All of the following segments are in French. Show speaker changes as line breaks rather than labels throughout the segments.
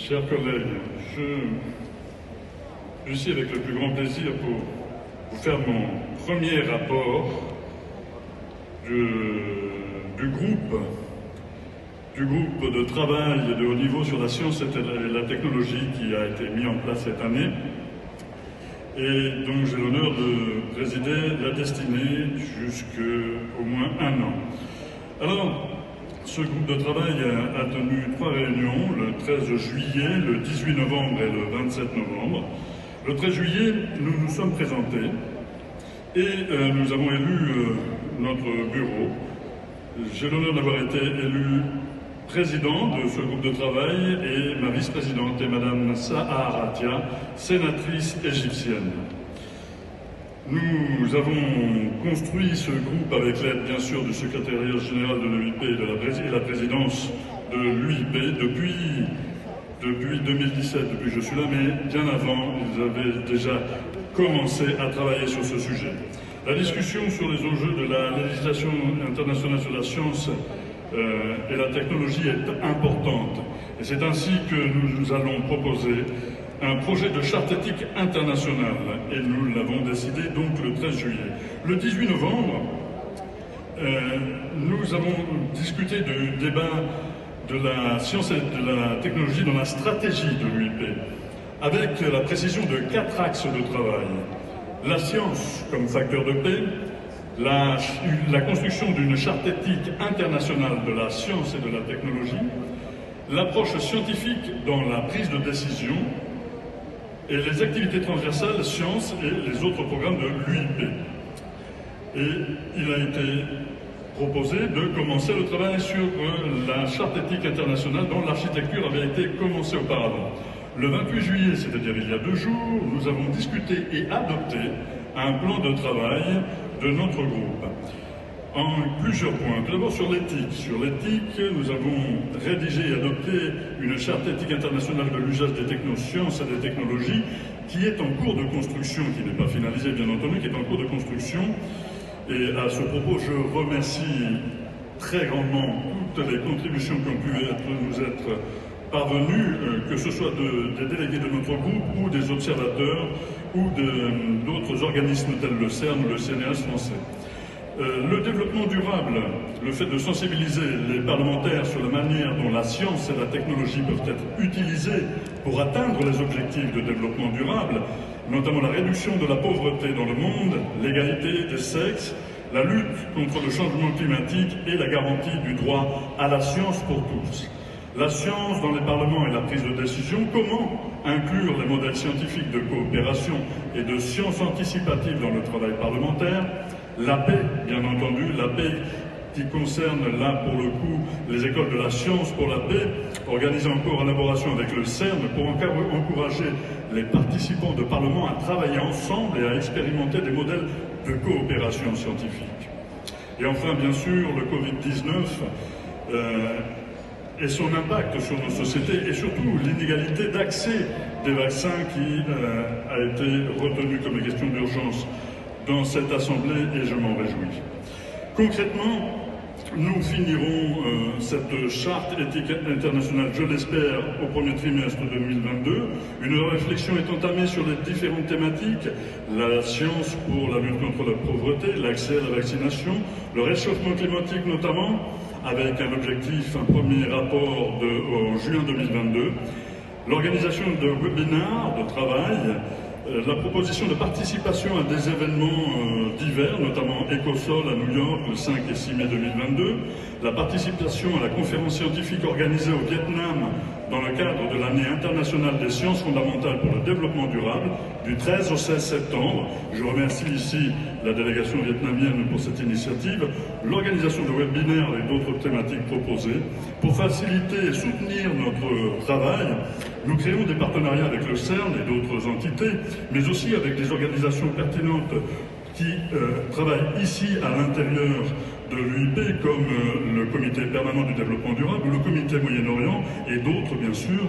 Chers collègues, je suis avec le plus grand plaisir pour vous faire mon premier rapport du groupe de travail de haut niveau sur la science et la technologie qui a été mis en place cette année et dont j'ai l'honneur de présider la destinée jusqu'au moins un an. Alors, ce groupe de travail a tenu 3 réunions, le 13 juillet, le 18 novembre et le 27 novembre. Le 13 juillet, nous nous sommes présentés et nous avons élu notre bureau. J'ai l'honneur d'avoir été élu président de ce groupe de travail et ma vice-présidente est Madame Sahar Atia, sénatrice égyptienne. Nous avons construit ce groupe avec l'aide, bien sûr, du secrétariat général de l'UIP et la présidence de l'UIP depuis 2017, depuis que je suis là, mais bien avant, ils avaient déjà commencé à travailler sur ce sujet. La discussion sur les enjeux de la législation internationale sur la science et la technologie est importante. Et c'est ainsi que nous allons proposer un projet de charte éthique internationale, et nous l'avons décidé donc le 13 juillet. Le 18 novembre, nous avons discuté du débat de la science et de la technologie dans la stratégie de l'UIP, avec la précision de 4 axes de travail. La science comme facteur de paix, la construction d'une charte éthique internationale de la science et de la technologie, l'approche scientifique dans la prise de décision, et les activités transversales, sciences et les autres programmes de l'UIP. Et il a été proposé de commencer le travail sur la charte éthique internationale dont l'architecture avait été commencée auparavant. Le 28 juillet, c'est-à-dire il y a 2 jours, nous avons discuté et adopté un plan de travail de notre groupe en plusieurs points. Tout d'abord sur l'éthique. Sur l'éthique, nous avons rédigé et adopté une charte éthique internationale de l'usage des technosciences et des technologies qui est en cours de construction, qui n'est pas finalisée bien entendu, qui est en cours de construction. Et à ce propos, je remercie très grandement toutes les contributions qui ont pu nous être parvenues, que ce soit des délégués de notre groupe ou des observateurs ou d'autres organismes tels le CERN ou le CNRS français. Le développement durable, le fait de sensibiliser les parlementaires sur la manière dont la science et la technologie peuvent être utilisées pour atteindre les objectifs de développement durable, notamment la réduction de la pauvreté dans le monde, l'égalité des sexes, la lutte contre le changement climatique et la garantie du droit à la science pour tous. La science dans les parlements et la prise de décision, comment inclure les modèles scientifiques de coopération et de science anticipative dans le travail parlementaire, la paix, bien entendu, la paix qui concerne là pour le coup les écoles de la science pour la paix, organisées en collaboration avec le CERN pour encourager les participants de Parlement à travailler ensemble et à expérimenter des modèles de coopération scientifique. Et enfin, bien sûr, le Covid-19 et son impact sur nos sociétés et surtout l'inégalité d'accès des vaccins qui a été retenue comme question d'urgence dans cette Assemblée et je m'en réjouis. Concrètement, nous finirons cette charte éthique internationale, je l'espère, au premier trimestre 2022. Une réflexion est entamée sur les différentes thématiques, la science pour la lutte contre la pauvreté, l'accès à la vaccination, le réchauffement climatique notamment, avec un objectif, un premier rapport en juin 2022, l'organisation de webinaires de travail, la proposition de participation à des événements divers, notamment Ecosol à New York le 5 et 6 mai 2022, la participation à la conférence scientifique organisée au Vietnam dans le cadre de l'année internationale des sciences fondamentales pour le développement durable du 13 au 16 septembre. Je remercie ici la délégation vietnamienne pour cette initiative, l'organisation de webinaires et d'autres thématiques proposées. Pour faciliter et soutenir notre travail, nous créons des partenariats avec le CERN et d'autres entités, mais aussi avec des organisations pertinentes qui travaillent ici à l'intérieur de l'UIP, comme le Comité permanent du développement durable ou le Comité Moyen-Orient et d'autres bien sûr.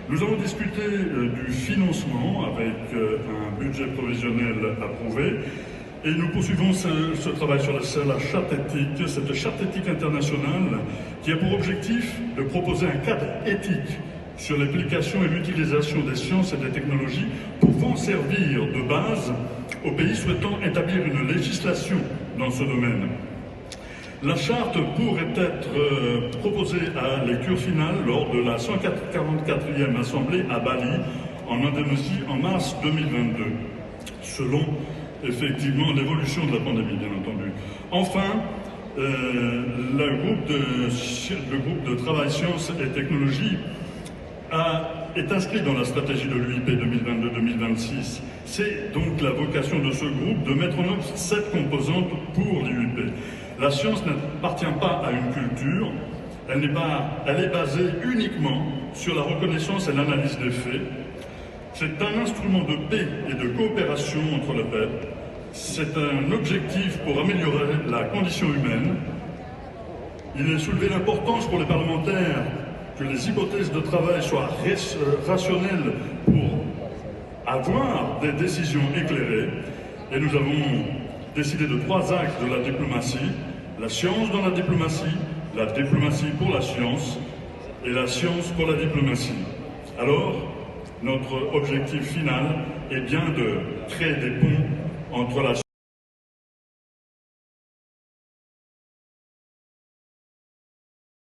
Nous avons discuté du financement avec un budget provisionnel approuvé et nous poursuivons ce travail sur la charte éthique, cette charte éthique internationale qui a pour objectif de proposer un cadre éthique sur l'application et l'utilisation des sciences et des technologies pouvant servir de base aux pays souhaitant établir une législation dans ce domaine. La charte pourrait être proposée à lecture finale lors de la 144e Assemblée à Bali, en Indonésie, en mars 2022, selon effectivement l'évolution de la pandémie, bien entendu. Enfin, le groupe de travail sciences et technologies est inscrit dans la stratégie de l'UIP 2022-2026. C'est donc la vocation de ce groupe de mettre en œuvre 7 composantes pour l'UIP. La science n'appartient pas à une culture, elle est basée uniquement sur la reconnaissance et l'analyse des faits. C'est un instrument de paix et de coopération entre les peuples. C'est un objectif pour améliorer la condition humaine. Il est soulevé l'importance pour les parlementaires que les hypothèses de travail soient rationnelles pour avoir des décisions éclairées. Et nous avons décidé de 3 axes de la diplomatie: la science dans la diplomatie pour la science et la science pour la diplomatie. Alors, notre objectif final est bien de créer des ponts entre la